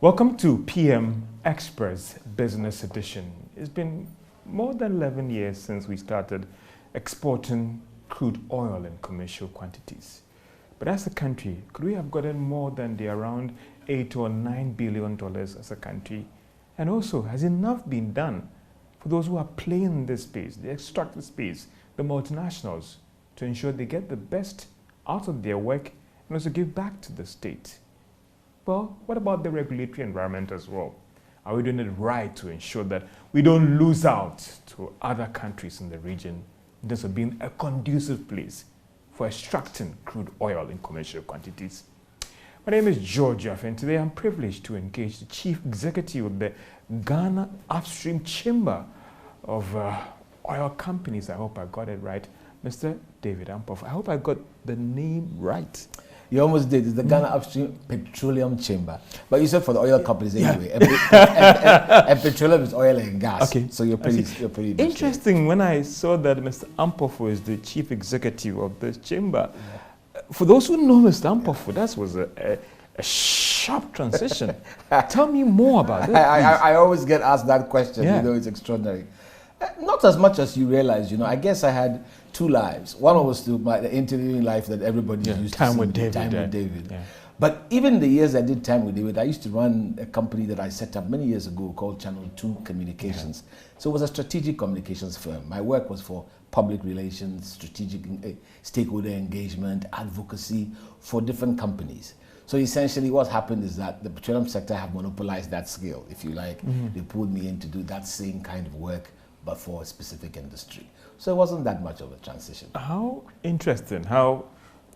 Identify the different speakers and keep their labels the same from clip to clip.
Speaker 1: Welcome to PM Express Business Edition. It's been more than 11 years since we started exporting crude oil in commercial quantities. But as a country, could we have gotten more than the around $8 or $9 billion as a country? And also, has enough been done for those who are playing in this space, the extractive space, the multinationals, to ensure they get the best out of their work and also give back to the state? Well, what about the regulatory environment as well? Are we doing it right to ensure that we don't lose out to other countries in the region in terms of being a conducive place for extracting crude oil in commercial quantities? My name is George Wiafe, and today I'm privileged to engage the Chief Executive of the Ghana Upstream Chamber of Oil Companies. I hope I got it right, Mr. David Ampof. I hope I got the name right.
Speaker 2: You almost did. It's the Ghana Upstream Petroleum Chamber. But you said for the oil companies anyway. And petroleum is oil and gas. Okay. So you're pretty
Speaker 1: interesting. When I saw that Mr. Ampof was the chief executive of this chamber, for those who know Mr. Ampof, that was a sharp transition. Tell me more about it.
Speaker 2: I always get asked that question. You know, it's extraordinary. Not as much as you realize, I guess I had two lives. One was the interviewing life that everybody used to see.
Speaker 1: Time with
Speaker 2: David. Yeah. But even the years I did time with David, I used to run a company that I set up many years ago called Channel 2 Communications. So it was a strategic communications firm. My work was for public relations, strategic stakeholder engagement, advocacy for different companies. So essentially what happened is that the petroleum sector have monopolized that skill, if you like. They pulled me in to do that same kind of work, but for a specific industry. So it wasn't that much of a transition.
Speaker 1: How interesting, how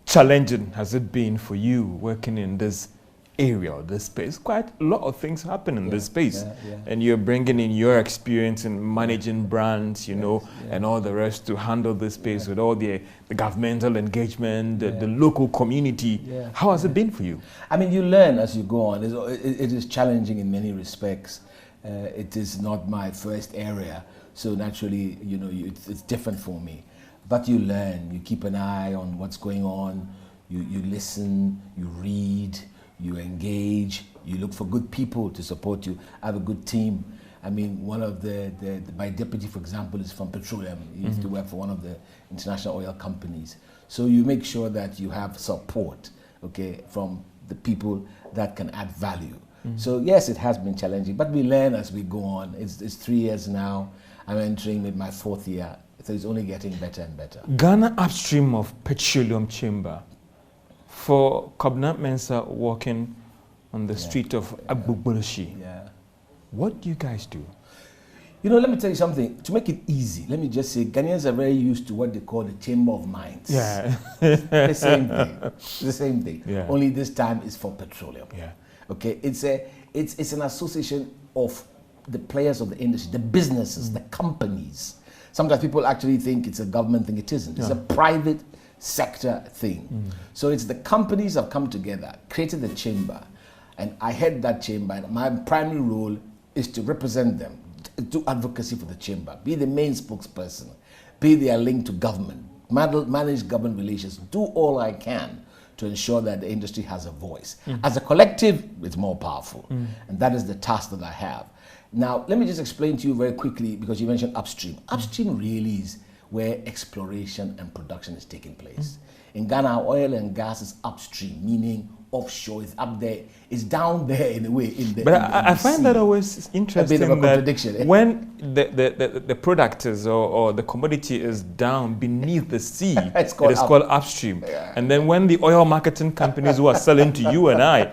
Speaker 1: challenging has it been for you working in this area or this space? Quite a lot of things happen in this space. And you're bringing in your experience in managing brands, and all the rest to handle this space with all the governmental engagement, the local community. How has it been for you?
Speaker 2: I mean, you learn as you go on. It is challenging in many respects. It is not my first area. So naturally, it's different for me. But you learn, you keep an eye on what's going on, you listen, you read, you engage, you look for good people to support you. I have a good team. I mean, one of my deputy, for example, is from petroleum. He used to work for one of the international oil companies. So you make sure that you have support, from the people that can add value. So yes, it has been challenging, but we learn as we go on. It's 3 years now. I'm entering with my 4th year, so it's only getting better and better.
Speaker 1: Ghana Upstream of Petroleum Chamber. For Covenant Mensa walking on the street of Agbogbolshi, what do you guys do?
Speaker 2: Let me tell you something. To make it easy, let me just say Ghanaians are very used to what they call the Chamber of Minds. The same thing. The same thing. Only this time it's for petroleum. Okay, it's an association of the players of the industry, the businesses, the companies. Sometimes people actually think it's a government thing. It isn't. It's a private sector thing. So it's the companies have come together, created the chamber, and I head that chamber. And my primary role is to represent them, do advocacy for the chamber, be the main spokesperson, be their link to government, manage government relations, do all I can to ensure that the industry has a voice. As a collective, it's more powerful. And that is the task that I have. Now, let me just explain to you very quickly, because you mentioned upstream. Upstream really is where exploration and production is taking place. In Ghana, oil and gas is upstream, meaning offshore. It's up there. It's down there in a way.
Speaker 1: But I find that always interesting.
Speaker 2: A bit of a contradiction.
Speaker 1: When the product is or the commodity is down beneath the sea, it is called upstream. And then when the oil marketing companies who are selling to you and I,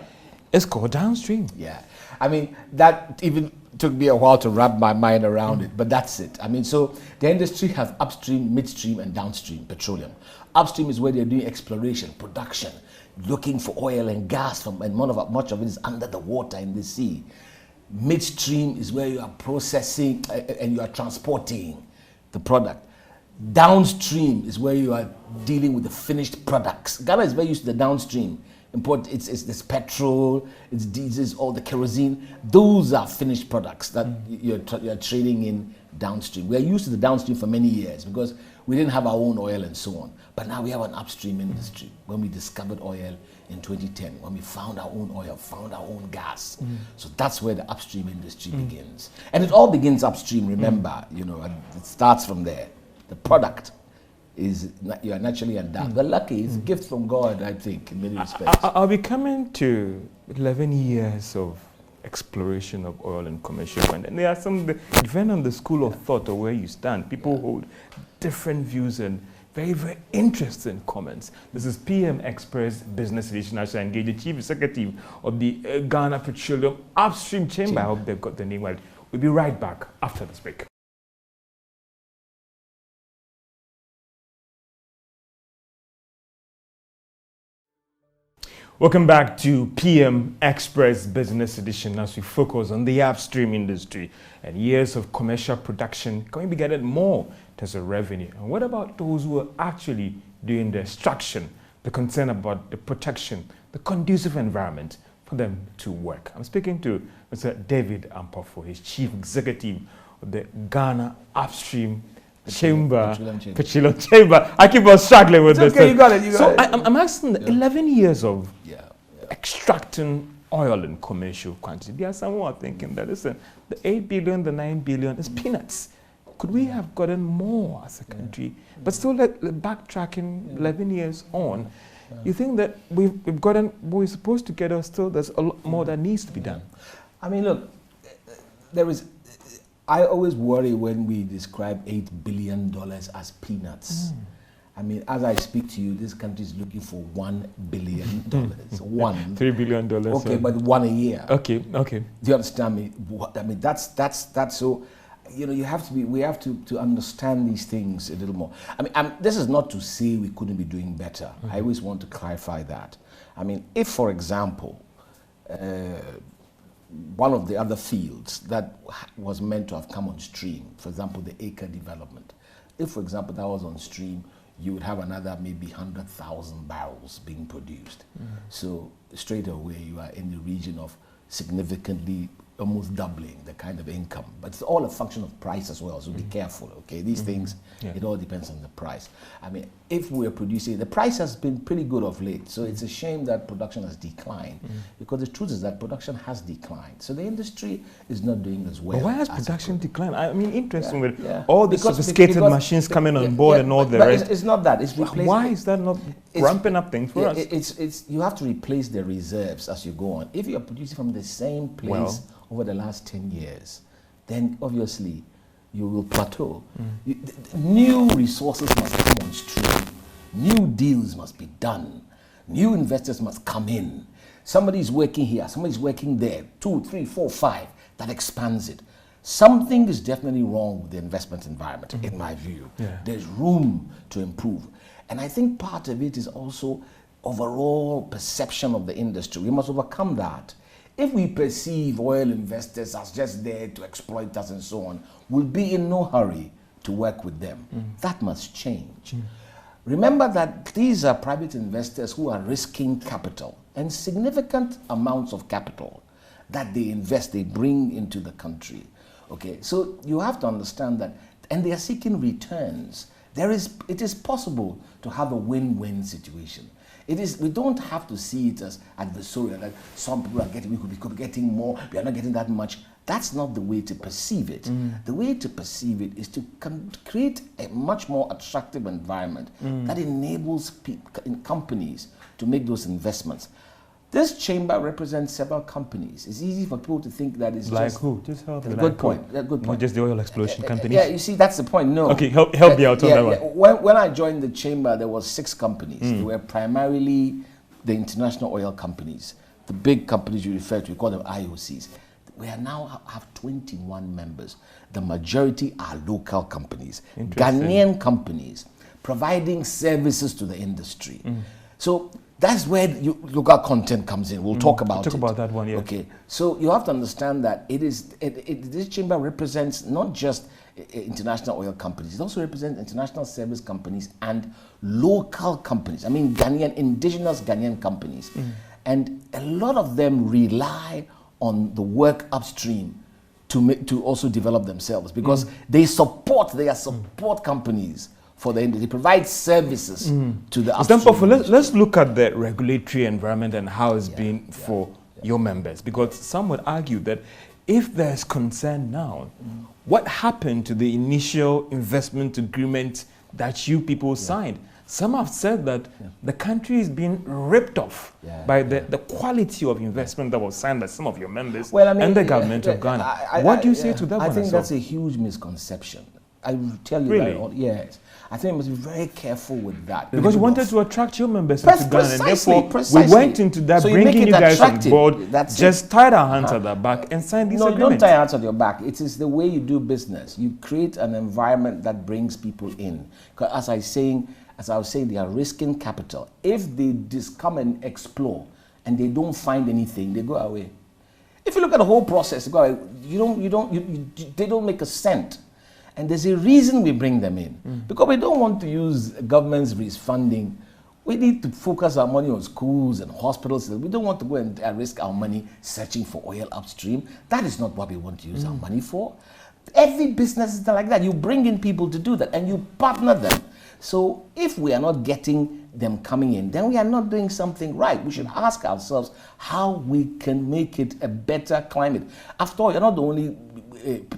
Speaker 1: it's called downstream.
Speaker 2: I mean, that even took me a while to wrap my mind around it, but that's it. I mean, so the industry has upstream, midstream, and downstream petroleum. Upstream is where they're doing exploration, production, looking for oil and gas, and much of it is under the water in the sea. Midstream is where you are processing and you are transporting the product. Downstream is where you are dealing with the finished products. Ghana is very used to the downstream. It's this petrol, it's diesel, all the kerosene. Those are finished products that you're trading in downstream. We are used to the downstream for many years because We didn't have our own oil and so on. But now we have an upstream industry. When we discovered oil in 2010, when we found our own oil, found our own gas. So that's where the upstream industry begins. And it all begins upstream, remember, you know, it starts from there. The product is, you are naturally endowed. We're lucky, it's a gift from God, I think, in many respects.
Speaker 1: I'll be coming to 11 years of exploration of oil and commercial fund. And there are some, depending on the school of thought or where you stand, people hold different views and very, very interesting comments. This is PM Express Business Edition. I shall engage the Chief Executive of the Ghana Petroleum Upstream Chamber. I hope they've got the name right. We'll be right back after this break. Welcome back to PM Express Business Edition as we focus on the upstream industry and years of commercial production. Can we be getting more in terms of revenue? And what about those who are actually doing the extraction, the concern about the protection, the conducive environment for them to work? I'm speaking to Mr. David Ampofo, his Chief Executive of the Ghana Upstream Petroleum Chamber. I keep on struggling with this.
Speaker 2: Okay, you got it.
Speaker 1: So I'm asking 11 years of extracting oil in commercial quantity. There are some who are thinking that, listen, the 8 billion, the 9 billion is peanuts. Could we have gotten more as a country? But still, backtracking 11 years on, you think that we've gotten what we're supposed to get, or still there's a lot more that needs to be done?
Speaker 2: I mean, look, I always worry when we describe $8 billion as peanuts. I mean, as I speak to you, this country is looking for $1 billion. One.
Speaker 1: $3 billion.
Speaker 2: Okay, but one a year.
Speaker 1: Okay.
Speaker 2: Do you understand me? I mean, that's so, you know, we have to understand these things a little more. I mean, this is not to say we couldn't be doing better. I always want to clarify that. I mean, if, for example, one of the other fields that was meant to have come on stream, for example, the acre development, if, for example, that was on stream, you would have another maybe 100,000 barrels being produced. So straight away, you are in the region of significantly almost doubling the kind of income. But it's all a function of price as well, so be careful, okay? These things, it all depends on the price. I mean, if we're producing, the price has been pretty good of late, so it's a shame that production has declined, because the truth is that production has declined. So the industry is not doing as well.
Speaker 1: But why has production declined? I mean, interesting with all the sophisticated machines coming on board and all the rest.
Speaker 2: It's not that, it's replacing.
Speaker 1: Why is that not ramping up things for us?
Speaker 2: You have to replace the reserves as you go on. If you're producing from the same place over the last 10 years, then obviously you will plateau. New resources must come on stream. New deals must be done. New investors must come in. Somebody's working here, somebody's working there, 2, 3, 4, 5, that expands it. Something is definitely wrong with the investment environment, in my view. There's room to improve. And I think part of it is also overall perception of the industry. We must overcome that. If we perceive oil investors as just there to exploit us and so on, we'll be in no hurry to work with them. That must change. Remember that these are private investors who are risking capital, and significant amounts of capital that they invest, they bring into the country. Okay, so you have to understand that, and they are seeking returns. It is possible to have a win-win situation. We don't have to see it as adversarial, that some people are getting, we could be getting more, we are not getting that much. That's not the way to perceive it. The way to perceive it is to create a much more attractive environment that enables companies to make those investments. This chamber represents several companies. It's easy for people to think that it's
Speaker 1: like
Speaker 2: just...
Speaker 1: who? Just help me.
Speaker 2: Good point. Good point.
Speaker 1: Just the oil exploration companies?
Speaker 2: Yeah, you see, that's the point. No.
Speaker 1: Okay, help me out on that one.
Speaker 2: When I joined the chamber, there was 6 companies. They were primarily the international oil companies. The big companies you refer to, we call them IOCs. We now have 21 members. The majority are local companies, Ghanaian companies, providing services to the industry. So that's where local content comes in. We'll talk about it.
Speaker 1: Talk about that one, yeah.
Speaker 2: Okay, so you have to understand that this chamber represents not just international oil companies, it also represents international service companies and local companies. I mean, indigenous Ghanaian companies. And a lot of them rely on the work upstream to also develop themselves, because they are support companies for the industry. They provide services to the
Speaker 1: upstream. Let's look at the regulatory environment and how it's been for your members, because some would argue that if there's concern now, what happened to the initial investment agreement that you people signed? Some have said that the country is being ripped off by the quality of investment that was signed by some of your members and the government of Ghana. What do you say to that?
Speaker 2: I think that's a huge misconception. I will tell you that. Yes. I think we must be very careful with that.
Speaker 1: Because you wanted to attract your members into Ghana, and therefore we went into that, bringing you guys on board, just tied our hands at the back and signed these agreements.
Speaker 2: No, don't tie your hands at your back. It is the way you do business. You create an environment that brings people in. Because as I was saying, they are risking capital. If they just come and explore and they don't find anything, they go away. If you look at the whole process, they go away. They don't make a cent. And there's a reason we bring them in. Because we don't want to use government's funding. We need to focus our money on schools and hospitals. We don't want to go and risk our money searching for oil upstream. That is not what we want to use our money for. Every business is like that. You bring in people to do that and you partner them. So if we are not getting them coming in, then we are not doing something right. We should ask ourselves how we can make it a better climate. After all, you're not the only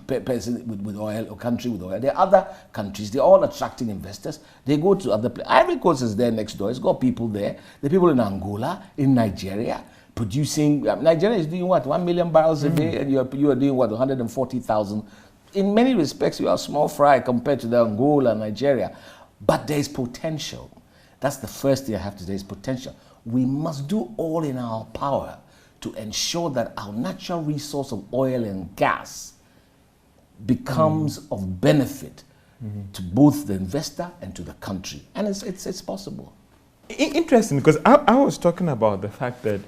Speaker 2: person with oil or country with oil. There are other countries. They're all attracting investors. They go to other places. Ivory Coast is there next door. It's got people there. The people in Angola, in Nigeria, producing. Nigeria is doing what? 1 million barrels a day, and you are doing what? 140,000. In many respects, you are small fry compared to the Angola and Nigeria. But there is potential. That's the first thing I have to say. There is potential. We must do all in our power to ensure that our natural resource of oil and gas becomes of benefit to both the investor and to the country. And it's possible.
Speaker 1: Interesting, because I was talking about the fact that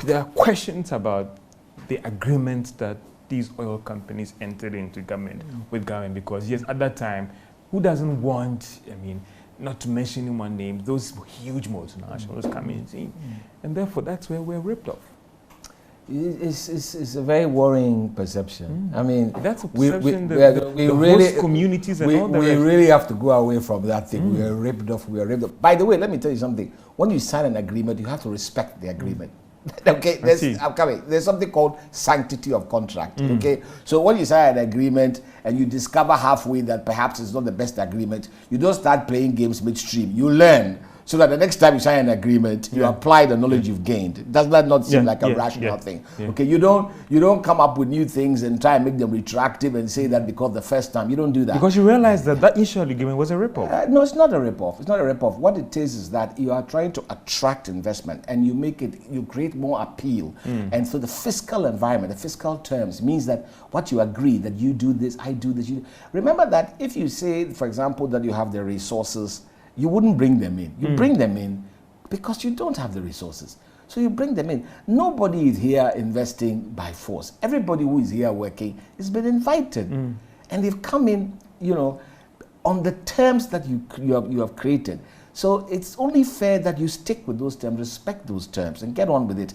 Speaker 1: there are questions about the agreements that these oil companies entered into government with government, because yes, at that time, who doesn't want, not to mention anyone name, those huge multinationals coming in, and therefore that's where we're ripped off.
Speaker 2: It's a very worrying perception.
Speaker 1: That's a perception that the host communities and all that.
Speaker 2: We really have to go away from that thing. We are ripped off. By the way, let me tell you something. When you sign an agreement, you have to respect the agreement. Okay, there's something called sanctity of contract. Okay, so when you sign an agreement and you discover halfway that perhaps it's not the best agreement, you don't start playing games midstream. You learn, so that the next time you sign an agreement, you apply the knowledge you've gained. Does that not seem like a rational thing? Okay, you don't come up with new things and try and make them retroactive and say that because the first time. You don't do that.
Speaker 1: Because you realize that initial agreement was a rip-off.
Speaker 2: No, it's not a rip-off. It's not a rip-off. What it is that you are trying to attract investment and you create more appeal. And so the fiscal environment, the fiscal terms means that what you agree, that you do this, I do this. Remember that if you say, for example, that you have the resources, you wouldn't bring them in. You bring them in because you don't have the resources. So you bring them in. Nobody is here investing by force. Everybody who is here working has been invited. And they've come in, on the terms that you have created. So it's only fair that you stick with those terms, respect those terms, and get on with it.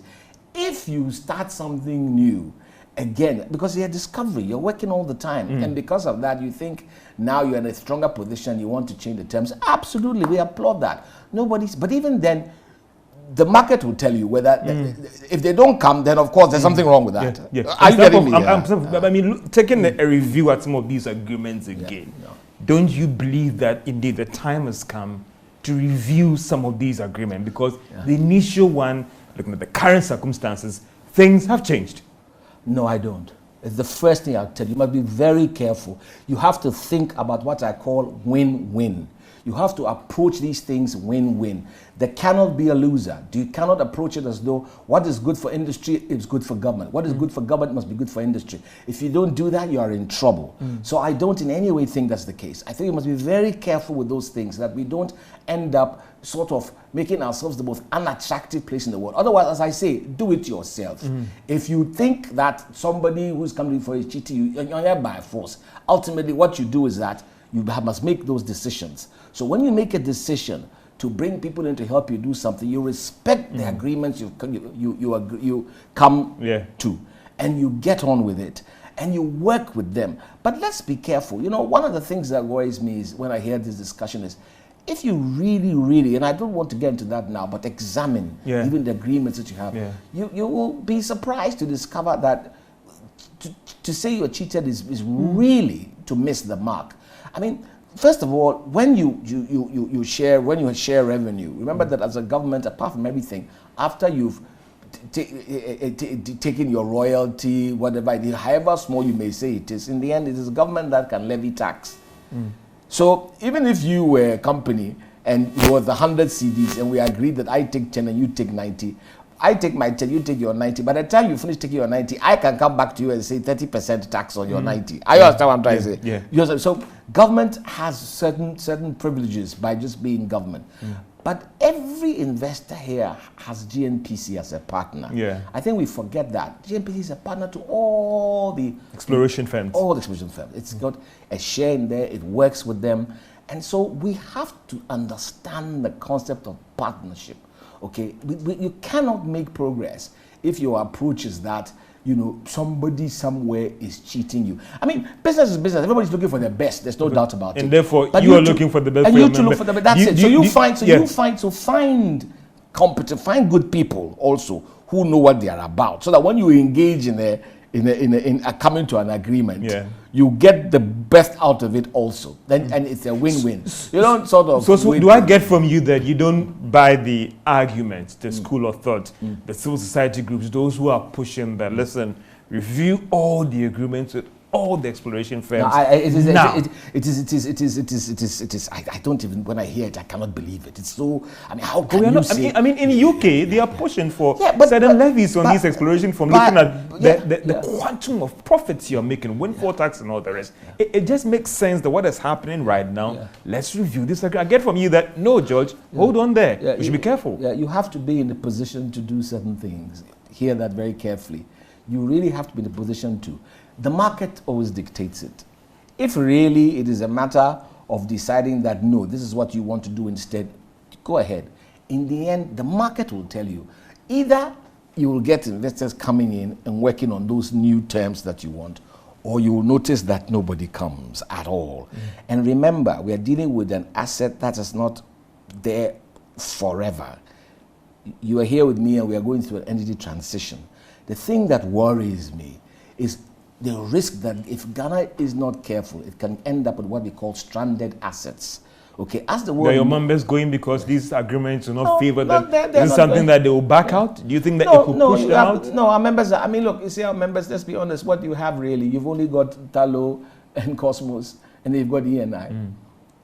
Speaker 2: If you start something new, again, because you're discovery, you're working all the time. And because of that, you think now you're in a stronger position, you want to change the terms. Absolutely, we applaud that. But even then, the market will tell you whether, if they don't come, then of course there's something wrong with that. Are you getting me?
Speaker 1: Taking a review at some of these agreements again, don't you believe that indeed the time has come to review some of these agreements? Because the initial one, looking at the current circumstances, things have changed.
Speaker 2: No, I don't. It's the first thing I'll tell you. You must be very careful. You have to think about what I call win-win. You have to approach these things win-win. There cannot be a loser. You cannot approach it as though what is good for industry is good for government. What is good for government must be good for industry. If you don't do that, you are in trouble. So I don't in any way think that's the case. I think we must be very careful with those things, that we don't end up sort of making ourselves the most unattractive place in the world. Otherwise, as I say, do it yourself. If you think that somebody who's coming for a cheating, you're here by force. Ultimately, what you do is that you must make those decisions. So when you make a decision to bring people in to help you do something, you respect the agreements you come to, and you get on with it. and you work with them. But let's be careful. You know, one of the things that worries me is when I hear this discussion is, if you really, really, and I don't want to get into that now, but examine even the agreements that you have, you will be surprised to discover that to say you're cheated is really to miss the mark. I mean, first of all, when you share revenue, remember that as a government, apart from everything, after you've taken your royalty, whatever it is, however small you may say it is, in the end, it is the government that can levy tax. So even if you were a company and it was 100 CDs and we agreed that I take 10 and you take 90, I take my 10, you take your 90. By the time you finish taking your 90, I can come back to you and say 30% tax on your 90. I understand what I'm trying to say. Yeah. So government has certain privileges by just being government. But every investor here has GNPC as a partner. I think we forget that. GNPC is a partner to all the
Speaker 1: exploration firms.
Speaker 2: All the exploration firms. It's got a share in there. It works with them. And so we have to understand the concept of partnership. Okay, you cannot make progress if your approach is that, you know, somebody somewhere is cheating you. I mean, business is business. Everybody's looking for the best. There's no doubt about it.
Speaker 1: And therefore, you are looking for the best.
Speaker 2: And you to look for the best. That's it. Find competent, find good people also who know what they are about, so that when you engage in coming to an agreement, you get the best out of it also. Then and it's a win-win. You don't sort of.
Speaker 1: So do I get from you that you don't buy the argument, the school of thought, the civil society groups, those who are pushing that? Listen, review all the agreements with all the exploration firms. It
Speaker 2: is. I don't even, when I hear it, I cannot believe it. It's so. I mean, how can you say?
Speaker 1: I mean, in the UK, they are pushing for certain levies on these exploration firms, looking at the quantum of profits you're making, windfall tax and all the rest. It just makes sense that what is happening right now. Let's review this. I get from you that no, George, hold on there. We should be careful.
Speaker 2: You have to be in the position to do certain things. Hear that very carefully. You really have to be in the position to. The market always dictates it. If really it is a matter of deciding that, no, this is what you want to do instead, go ahead. In the end, the market will tell you. Either you will get investors coming in and working on those new terms that you want, or you will notice that nobody comes at all. And remember, we are dealing with an asset that is not there forever. You are here with me and we are going through an energy transition. The thing that worries me is the risk that if Ghana is not careful, it can end up with what we call stranded assets. Okay, as the world.
Speaker 1: Are your members going because these agreements will not favor them? Is it something that they will back out? Do you think that it could push them out?
Speaker 2: No, our members. I mean, look, you see, our members. Let's be honest. What do you have really? You've only got Talo and Cosmos, and you've got ENI.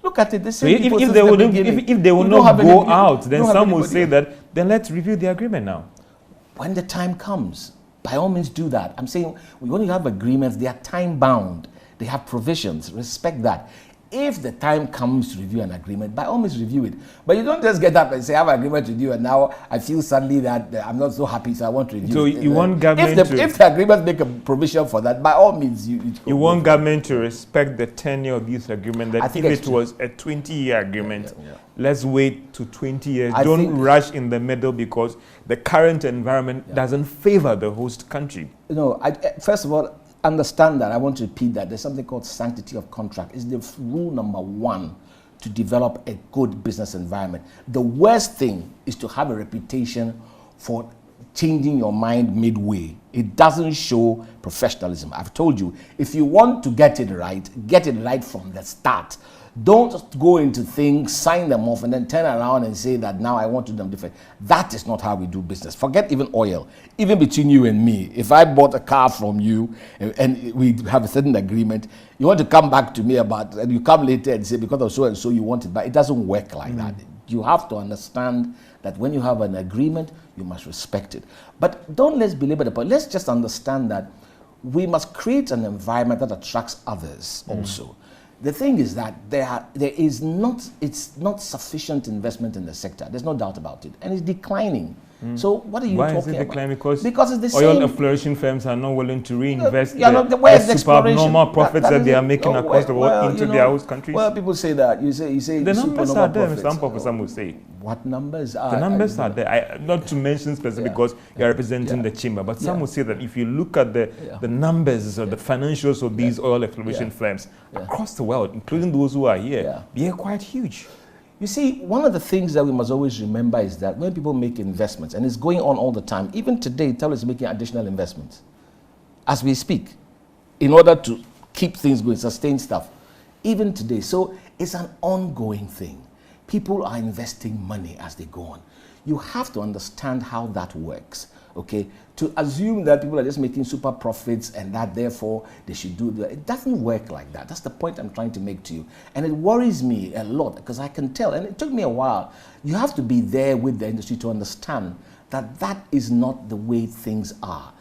Speaker 2: Look at it.
Speaker 1: So if they will not go out, then some will say that. Then let's review the agreement now.
Speaker 2: When the time comes. By all means, do that. I'm saying when you have agreements, they are time bound. They have provisions. Respect that. If the time comes to review an agreement, by all means review it. But you don't just get up and say, I have an agreement with you, and now I feel suddenly that I'm not so happy, so I want to review it.
Speaker 1: So you want government
Speaker 2: if the agreement make a provision for that, by all means,
Speaker 1: you want government to respect the tenure of this agreement, that if it was a 20-year agreement, let's wait to 20 years. Don't rush in the middle because the current environment doesn't favor the host country.
Speaker 2: No, first of all, understand that. I want to repeat that. There's something called sanctity of contract. It's the rule number one to develop a good business environment. The worst thing is to have a reputation for changing your mind midway. It doesn't show professionalism. I've told you, if you want to get it right from the start. Don't go into things, sign them off, and then turn around and say that now I want to do them different. That is not how we do business. Forget even oil. Even between you and me, if I bought a car from you and we have a certain agreement, you want to come back to me about, and you come later and say because of so and so you want it, but it doesn't work like that. You have to understand that when you have an agreement, you must respect it. But don't let's belabor the point. Let's just understand that we must create an environment that attracts others also. The thing is that it's not sufficient investment in the sector. There's no doubt about it. And it's declining. So what are you
Speaker 1: Why
Speaker 2: talking
Speaker 1: is it declining?
Speaker 2: about?
Speaker 1: Because
Speaker 2: it's the
Speaker 1: oil
Speaker 2: same.
Speaker 1: exploration firms are not willing to reinvest
Speaker 2: the
Speaker 1: supernormal profits that they are making across the world into their host countries.
Speaker 2: Well, people say that. You say
Speaker 1: the numbers are there.
Speaker 2: Profits.
Speaker 1: Some will say.
Speaker 2: What numbers are?
Speaker 1: The numbers are there. Not to mention specifically because you're representing the chamber, but some will say that if you look at the numbers or the financials of these oil exploration firms across the world, including those who are here, they are quite huge.
Speaker 2: You see, one of the things that we must always remember is that when people make investments, and it's going on all the time, even today, Tel is making additional investments as we speak in order to keep things going, sustain stuff, even today. So it's an ongoing thing. People are investing money as they go on. You have to understand how that works, okay? To assume that people are just making super profits and that therefore they should do that, it doesn't work like that. That's the point I'm trying to make to you. And it worries me a lot because I can tell, and it took me a while. You have to be there with the industry to understand that that is not the way things are.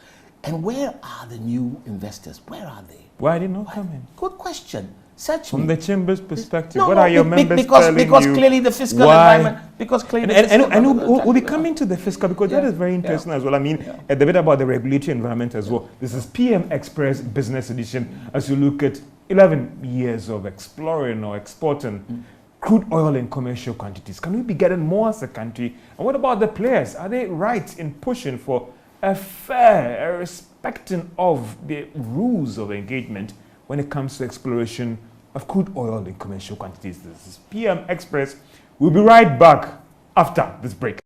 Speaker 2: And where are the new investors? Where are they?
Speaker 1: Why are they not coming?
Speaker 2: Good question. Search
Speaker 1: From
Speaker 2: me.
Speaker 1: the chamber's perspective, what are your members telling you?
Speaker 2: Because clearly the fiscal environment, because clearly
Speaker 1: and we'll be coming to the fiscal because that is very interesting as well. I mean, a bit about the regulatory environment as well. This is PM Express Business Edition as you look at 11 years of exploring or exporting crude oil in commercial quantities. Can we be getting more as a country? And what about the players? Are they right in pushing for a fair, respecting of the rules of engagement when it comes to exploration of crude oil in commercial quantities? This is PM Express. We'll be right back after this break.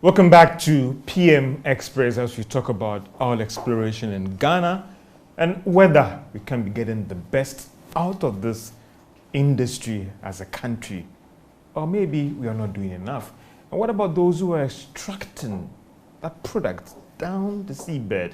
Speaker 1: Welcome back to PM Express as we talk about oil exploration in Ghana and whether we can be getting the best out of this industry as a country, or maybe we are not doing enough. And what about those who are extracting that product down the seabed,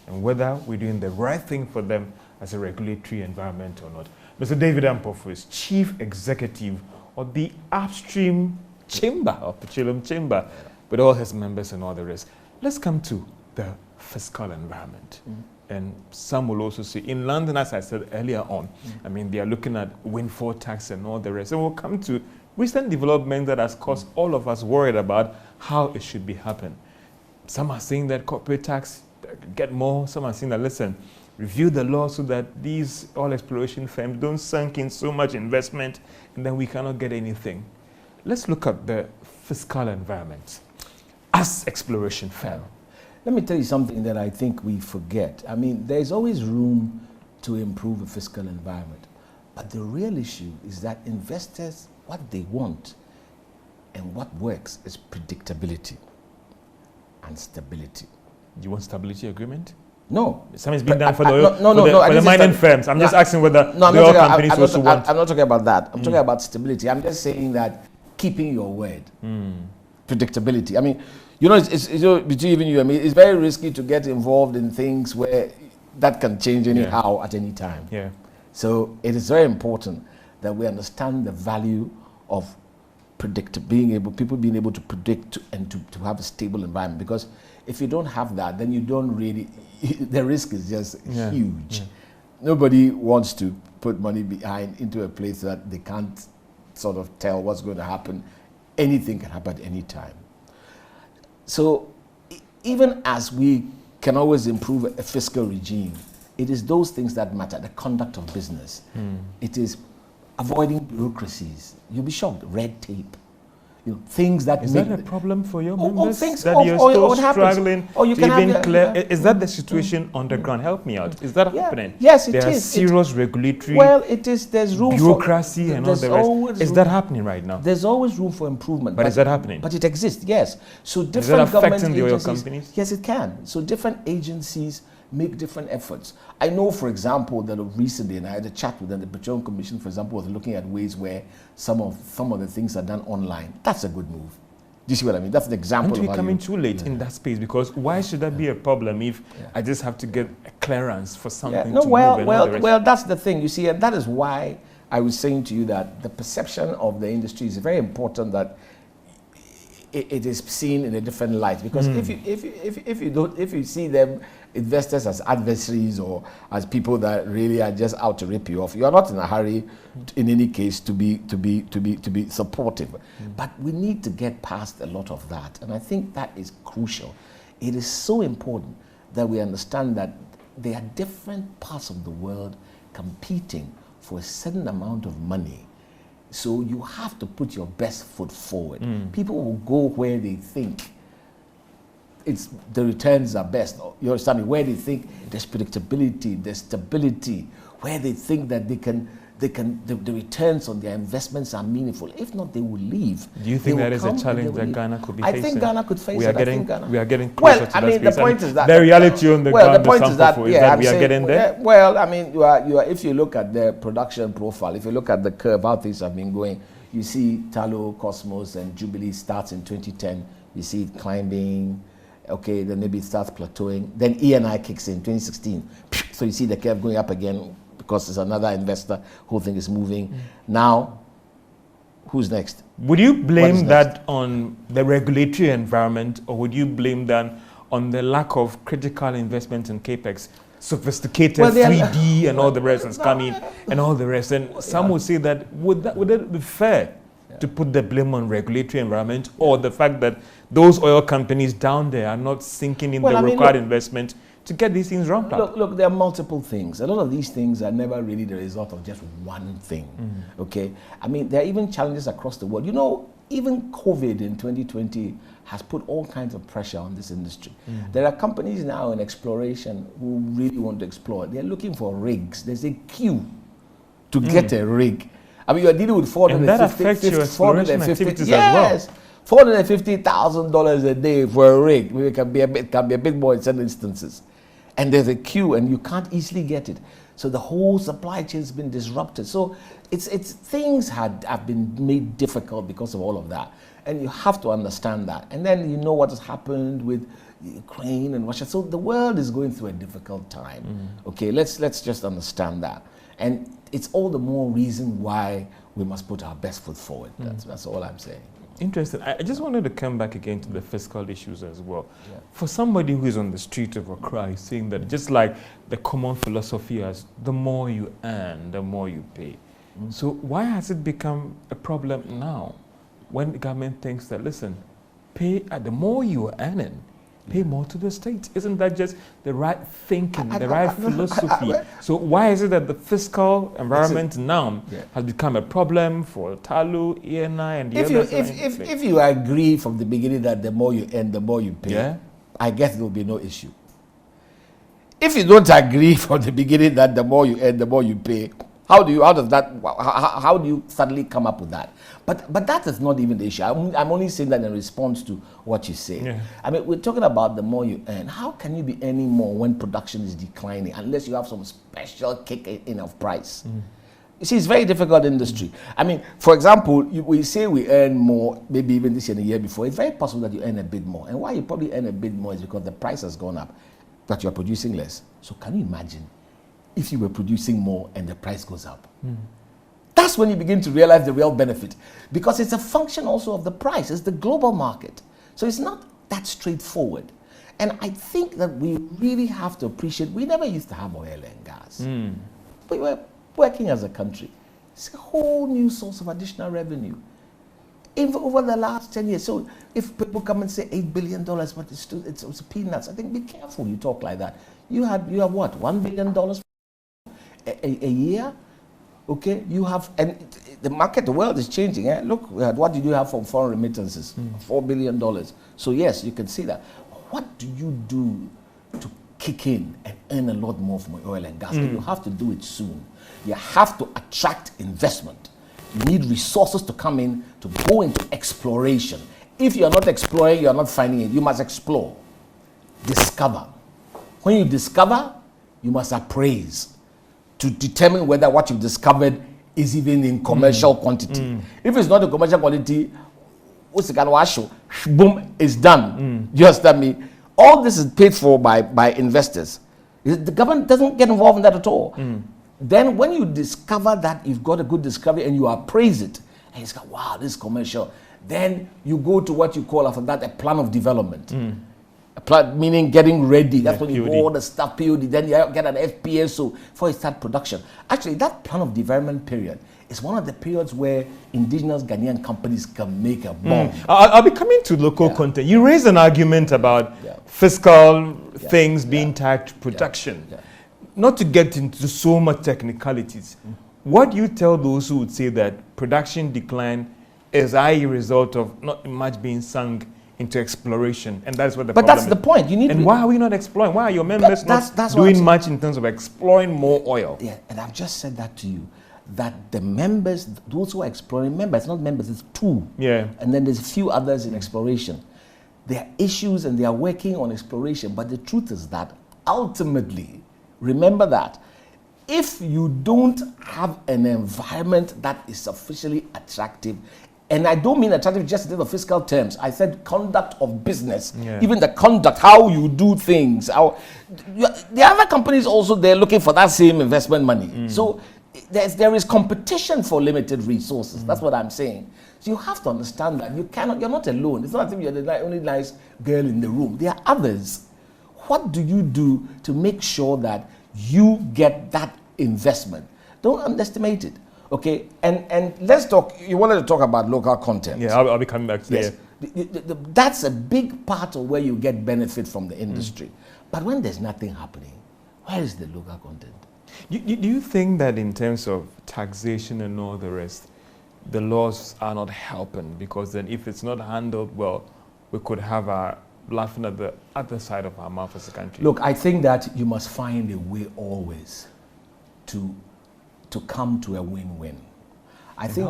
Speaker 1: and whether we're doing the right thing for them as a regulatory environment or not? Mr. David Ampofo is Chief Executive of the Upstream Chamber, of Petroleum Chamber, with all his members and all the rest. Let's come to the fiscal environment. And some will also say, in London, as I said earlier on, I mean, they are looking at windfall tax and all the rest. And we'll come to recent development that has caused all of us worried about how it should be happening. Some are saying that corporate tax get more. Some are saying that, listen, review the law so that these oil exploration firms don't sink in so much investment and then we cannot get anything. Let's look at the fiscal environment as exploration firm.
Speaker 2: Let me tell you something that I think we forget. I mean, there's always room to improve a fiscal environment. But the real issue is that investors, what they want and what works is predictability and stability.
Speaker 1: Do you want stability agreement?
Speaker 2: No.
Speaker 1: Something's been done for the mining firms. I'm just asking whether the oil companies also want.
Speaker 2: I'm not talking about that. I'm talking about stability. I'm just saying that keeping your word. Predictability. I mean, it's between even you and me, it's very risky to get involved in things where that can change anyhow at any time.
Speaker 1: Yeah.
Speaker 2: So it is very important that we understand the value of people being able to predict and to have a stable environment. Because if you don't have that, then you don't really, the risk is just huge. Nobody wants to put money into a place that they can't sort of tell what's going to happen. Anything can happen at any time. So even as we can always improve a fiscal regime, it is those things that matter, the conduct of business. It is avoiding bureaucracies. You'll be shocked, red tape. Things that
Speaker 1: is that a problem for your members?
Speaker 2: Things
Speaker 1: that you're still struggling
Speaker 2: to
Speaker 1: even clear? Is that the situation on the ground? Help me out. Is that happening?
Speaker 2: Yes, it is.
Speaker 1: There's serious regulatory
Speaker 2: there's room
Speaker 1: bureaucracy and all the rest. Is that happening right now?
Speaker 2: There's always room for improvement.
Speaker 1: But is that happening?
Speaker 2: But it exists, yes. So different
Speaker 1: is that affecting
Speaker 2: government
Speaker 1: the oil
Speaker 2: agencies,
Speaker 1: companies?
Speaker 2: Yes, it can. So different agencies make different efforts. I know, for example, that recently, and I had a chat with them, the Petroleum Commission, for example, was looking at ways where some of the things are done online. That's a good move. Do you see what I mean? That's an example.
Speaker 1: Aren't we coming too late in that space? Because why should that be a problem if I just have to get a clearance for something to move?
Speaker 2: Well, that's the thing, you see, and that is why I was saying to you that the perception of the industry is very important, that it is seen in a different light. Because if you see them investors as adversaries or as people that really are just out to rip you off. You are not in a hurry, in any case, to be supportive. But we need to get past a lot of that, and I think that is crucial. It is so important that we understand that there are different parts of the world competing for a certain amount of money. So you have to put your best foot forward. People will go where they think the returns are best. You understand me? Where they think there's predictability, there's stability, where they think that the returns on their investments are meaningful. If not, they will leave.
Speaker 1: Do you think that is a challenge that Ghana could be facing?
Speaker 2: I think Ghana could face it.
Speaker 1: We are getting closer to that space.
Speaker 2: The point is that
Speaker 1: the reality on the ground, the sample is that we are getting there.
Speaker 2: Well, I mean, you are. If you look at the production profile, if you look at the curve, how things have been going, you see Talo, Cosmos, and Jubilee starts in 2010. You see it climbing. Okay, then maybe it starts plateauing. Then ENI kicks in 2016. So you see the curve going up again because there's another investor who thinks is moving. Now, who's next?
Speaker 1: Would you blame that on the regulatory environment, or would you blame that on the lack of critical investment in CapEx? Sophisticated 3D and all the rest is coming and all the rest. And some would say that would it be fair to put the blame on regulatory environment or the fact that those oil companies down there are not sinking in the required investment to get these things ramped up?
Speaker 2: Look, there are multiple things. A lot of these things are never really the result of just one thing, okay? I mean, there are even challenges across the world. You know, even COVID in 2020 has put all kinds of pressure on this industry. There are companies now in exploration who really want to explore. They're looking for rigs. There's a queue to get a rig. I mean, you're dealing with $450,000
Speaker 1: and that affects your exploration activities as well.
Speaker 2: $450,000 a day for a rig. Maybe it can be a bit more in some instances. And there's a queue, and you can't easily get it. So the whole supply chain has been disrupted. So things have been made difficult because of all of that. And you have to understand that. And then you know what has happened with Ukraine and Russia. So the world is going through a difficult time. Okay, let's just understand that. And it's all the more reason why we must put our best foot forward. That's all I'm saying.
Speaker 1: Interesting. I just wanted to come back again to the fiscal issues as well. For somebody who is on the street of Accra, saying that just like the common philosophy is the more you earn, the more you pay. So why has it become a problem now when the government thinks that, listen, pay at the more you are earning, pay more to the state? Isn't that just the right thinking, the right philosophy? So why is it that the fiscal environment now has become a problem for Talu, ENI, and the others?
Speaker 2: If you agree from the beginning that the more you earn, the more you pay, I guess there will be no issue. If you don't agree from the beginning that the more you earn, the more you pay, how do you suddenly come up with that? But that is not even the issue. I'm only saying that in response to what you say. I mean, we're talking about the more you earn. How can you be earning more when production is declining unless you have some special kick in of price? You see, it's very difficult industry. I mean, for example, we say we earn more, maybe even this year and the year before. It's very possible that you earn a bit more. And why you probably earn a bit more is because the price has gone up, but you're producing less. So can you imagine if you were producing more and the price goes up? That's when you begin to realize the real benefit, because it's a function also of the price. It's the global market. So it's not that straightforward. And I think that we really have to appreciate, we never used to have oil and gas. We were working as a country. It's a whole new source of additional revenue. Even over the last 10 years. So if people come and say $8 billion, but it's peanuts, I think be careful you talk like that. You have what, $1 billion a year? Okay, you have, and the market, the world is changing. Look, what did you have from foreign remittances? $4 billion. So yes, you can see that. What do you do to kick in and earn a lot more from oil and gas? And you have to do it soon. You have to attract investment. You need resources to come in to go into exploration. If you're not exploring, you're not finding it. You must explore. Discover. When you discover, you must appraise to determine whether what you've discovered is even in commercial quantity. If it's not a commercial quantity, boom, it's done. You understand me? All this is paid for by investors. The government doesn't get involved in that at all. Then when you discover that you've got a good discovery and you appraise it, and it's like, wow, this is commercial, then you go to what you call after that a plan of development. Meaning getting ready. That's when you do all the stuff, POD, then you get an FPSO before you start production. Actually, that plan of development period is one of the periods where indigenous Ghanaian companies can make a bomb.
Speaker 1: I'll be coming to local content. You raised an argument about fiscal things being tied to production. Not to get into so much technicalities, what do you tell those who would say that production decline is a result of not much being sunk into exploration, and that's what the problem is?
Speaker 2: But that's the point. You need.
Speaker 1: And why are we not exploring? Why are your members not doing much in terms of exploring more oil?
Speaker 2: Yeah, and I've just said that to you, that the members, those who are exploring, members, not members, it's two.
Speaker 1: Yeah.
Speaker 2: And then there's a few others in exploration. There are issues and they are working on exploration, but the truth is that ultimately, remember that if you don't have an environment that is sufficiently attractive, and I don't mean attractive just in the fiscal terms. I said conduct of business, even the conduct, how you do things. The other companies also, they're looking for that same investment money. So there is competition for limited resources. That's what I'm saying. So you have to understand that you're not alone. It's not as if you're the only nice girl in the room. There are others. What do you do to make sure that you get that investment? Don't underestimate it. Okay, and let's talk. You wanted to talk about local content.
Speaker 1: Yeah, I'll be coming back to
Speaker 2: that. That's a big part of where you get benefit from the industry. But when there's nothing happening, where is the local content?
Speaker 1: Do you think that in terms of taxation and all the rest, the laws are not helping? Because then if it's not handled well, we could have our laughing at the other side of our mouth as a country.
Speaker 2: Look, I think that you must find a way always to come to a win-win. I think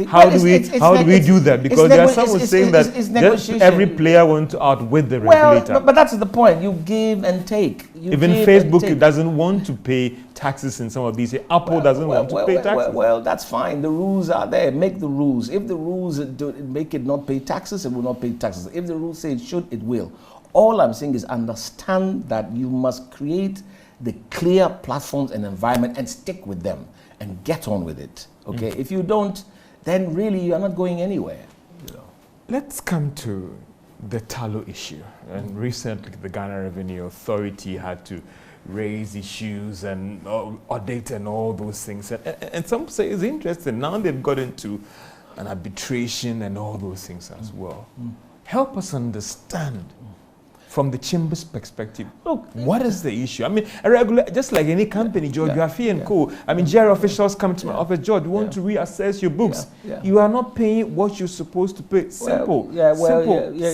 Speaker 1: how do we do that? Because there are some saying that every player wants to outwit the regulator.
Speaker 2: Well, but that's the point. You give and take.
Speaker 1: Even Facebook doesn't want to pay taxes in some of these. Apple doesn't want to pay taxes.
Speaker 2: Well, that's fine. The rules are there. Make the rules. If the rules make it not pay taxes, it will not pay taxes. If the rules say it should, it will. All I'm saying is understand that you must create the clear platforms and environment and stick with them and get on with it. Okay, if you don't, then really you are not going anywhere.
Speaker 1: Let's come to the tallow issue. And recently the Ghana Revenue Authority had to raise issues and audit and all those things. And some say it's interesting. Now they've got into an arbitration and all those things as well. Help us understand from the chamber's perspective, look, what is the issue? I mean, just like any company, George Wiafe and co. I mean, GR officials come to my office, George, we want to reassess your books. You are not paying what you're supposed to pay. Simple.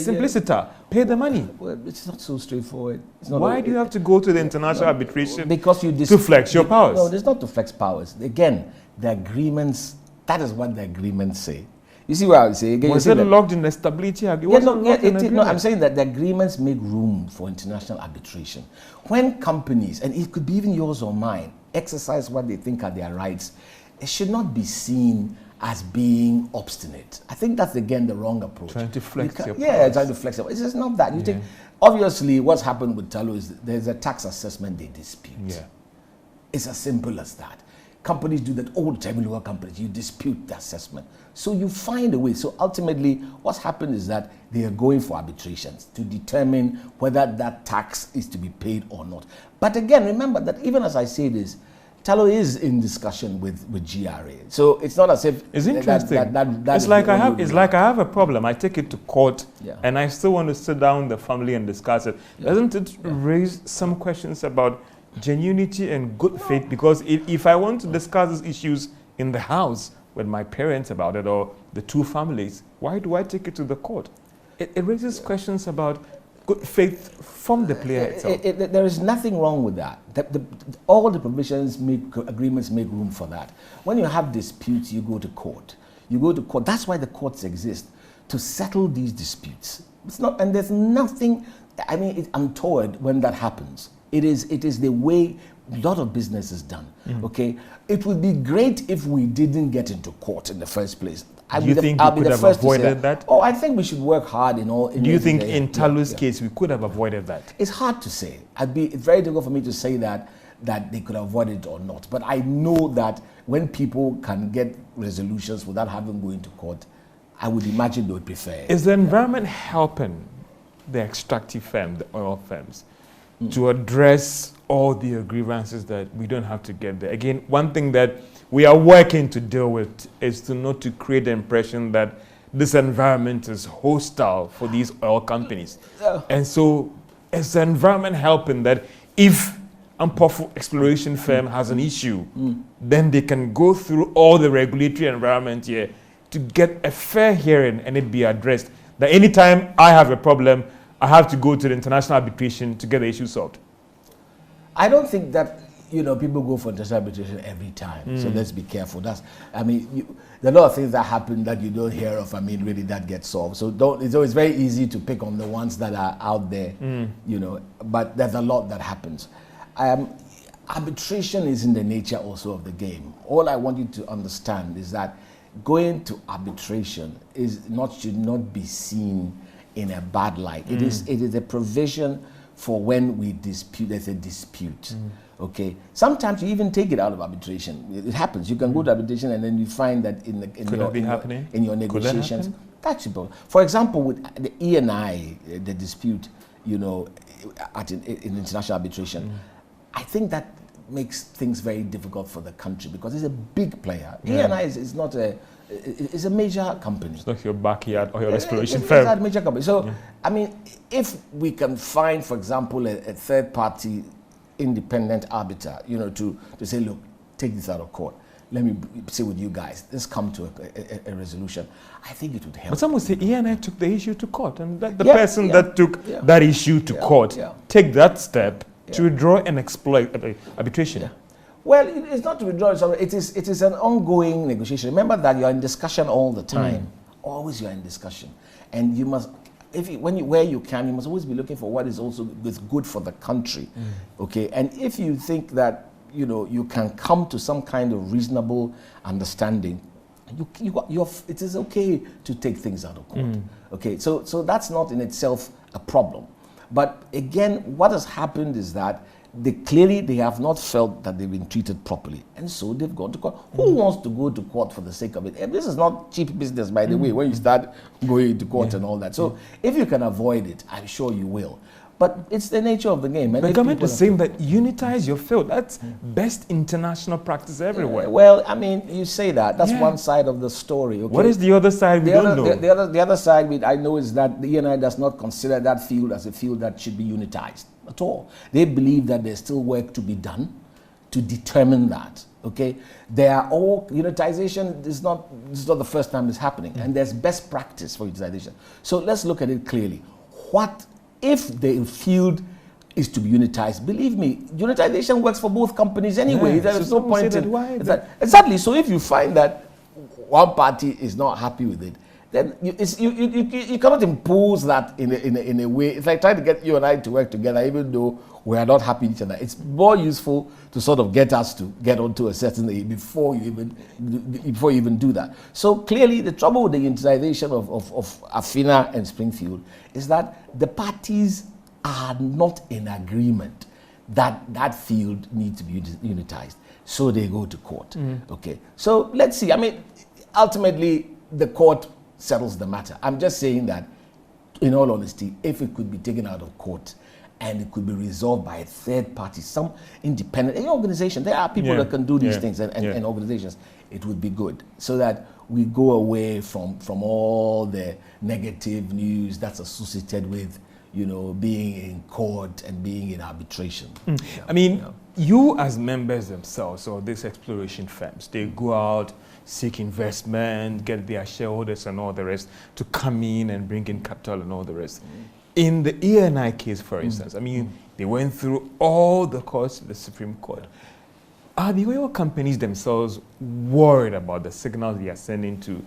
Speaker 1: Simplicity. Pay the money.
Speaker 2: Well, it's not so straightforward.
Speaker 1: Why do you have to go to the international arbitration
Speaker 2: because
Speaker 1: to flex your powers?
Speaker 2: No, it's not to flex powers. Again, the agreements, that is what the agreements say. You see what I would say? Again,
Speaker 1: was it logged in the stability agreement?
Speaker 2: No, I'm saying that the agreements make room for international arbitration. When companies, and it could be even yours or mine, exercise what they think are their rights, it should not be seen as being obstinate. I think that's, again, the wrong approach.
Speaker 1: Trying to flex your powers.
Speaker 2: Yeah, trying to flex your powers. It's just not that. You take, obviously, what's happened with tallow is there's a tax assessment they dispute.
Speaker 1: Yeah.
Speaker 2: It's as simple as that. Companies do that all the time in lower companies. You dispute the assessment. So you find a way. So ultimately, what's happened is that they are going for arbitrations to determine whether that tax is to be paid or not. But again, remember that even as I say this, tallow is in discussion with GRA. So it's not as if
Speaker 1: it's interesting. It's like I have a problem. I take it to court, and I still want to sit down with the family and discuss it. Doesn't it raise some questions about genuinity and good faith? Because if I want to discuss these issues in the house with my parents about it, or the two families, why do I take it to the court? It raises questions about good faith from the player itself.
Speaker 2: There is nothing wrong with that. All the provisions agreements make room for that. When you have disputes, you go to court. You go to court. That's why the courts exist, to settle these disputes. It's not, and there's nothing. I mean, it's untoward when that happens. It is the way a lot of business is done. Okay, it would be great if we didn't get into court in the first place.
Speaker 1: Do you think we could have avoided that?
Speaker 2: Oh, I think we should work hard in all.
Speaker 1: Do you think in Tallow's case we could have avoided that?
Speaker 2: It's hard to say. It's very difficult for me to say that they could avoid it or not. But I know that when people can get resolutions without having going to court, I would imagine they would prefer.
Speaker 1: Is the environment helping the extractive firms, the oil firms, to address all the grievances that we don't have to get there. Again, one thing that we are working to deal with is to not to create the impression that this environment is hostile for these oil companies. And so is the environment helping that if a powerful exploration firm has an issue, then they can go through all the regulatory environment here to get a fair hearing and it be addressed. That anytime I have a problem, I have to go to the international arbitration to get the issue solved.
Speaker 2: I don't think that, people go for international arbitration every time. So let's be careful. There are a lot of things that happen that you don't hear of. Really that get solved. So it's always very easy to pick on the ones that are out there, but there's a lot that happens. Arbitration is in the nature also of the game. All I want you to understand is that going to arbitration should not be seen in a bad light. It is a provision for when we dispute. There's a dispute. Okay. Sometimes you even take it out of arbitration. It happens. You can go to arbitration and then you find that in your negotiations. That's important. For example, with the E&I, the dispute, in international arbitration, I think that makes things very difficult for the country because it's a big player. E&I is not it's a major company. It's
Speaker 1: not your backyard or your exploration firm.
Speaker 2: It's a major company. So, if we can find, for example, a third-party independent arbiter, to say, look, take this out of court. Let me sit with you guys. Let's come to a resolution. I think it would help.
Speaker 1: But some would say E&I took the issue to court, and that the person that took that issue to court take that step to withdraw and exploit arbitration.
Speaker 2: Yeah. Well, it's not to withdraw. It is an ongoing negotiation. Remember that you are in discussion all the time. Always you are in discussion, and you must, where you can, you must always be looking for what is also good for the country. Okay, and if you think that you can come to some kind of reasonable understanding, it is okay to take things out of court. Okay, so that's not in itself a problem. But again, what has happened is that they have not felt that they've been treated properly, and so they've gone to court. Who wants to go to court for the sake of it? And this is not cheap business, by the way, when you start going to court and all that. So if you can avoid it, I'm sure you will. But it's the nature of the game. And
Speaker 1: the government is saying that unitize your field. That's best international practice everywhere.
Speaker 2: Well, you say that. That's one side of the story. Okay?
Speaker 1: What is the other side we don't know?
Speaker 2: The other side I know is that the ENI does not consider that field as a field that should be unitized at all. They believe that there's still work to be done to determine that. Okay, unitization is not the first time it's happening, and there's best practice for unitization. So let's look at it clearly. What if the field is to be unitized? Believe me, unitization works for both companies anyway. There's no point in that. Exactly. So if you find that one party is not happy with it, then you cannot impose that in a way. It's like trying to get you and I to work together, even though we are not happy with each other. It's more useful to sort of get us to get onto a certain age before you even do that. So clearly, the trouble with the unitization of Afina and Springfield is that the parties are not in agreement that field needs to be unitized. So they go to court. Okay. So let's see. Ultimately, the court settles the matter. I'm just saying that, in all honesty, if it could be taken out of court and it could be resolved by a third party, some independent organization, there are people that can do these things and organizations, it would be good so that we go away from all the negative news that's associated with being in court and being in arbitration.
Speaker 1: You as members themselves, or these exploration firms, they go out, seek investment, get their shareholders and all the rest to come in and bring in capital and all the rest. In the E&I case, for instance, they went through all the courts to the Supreme Court. Are the oil companies themselves worried about the signals they are sending to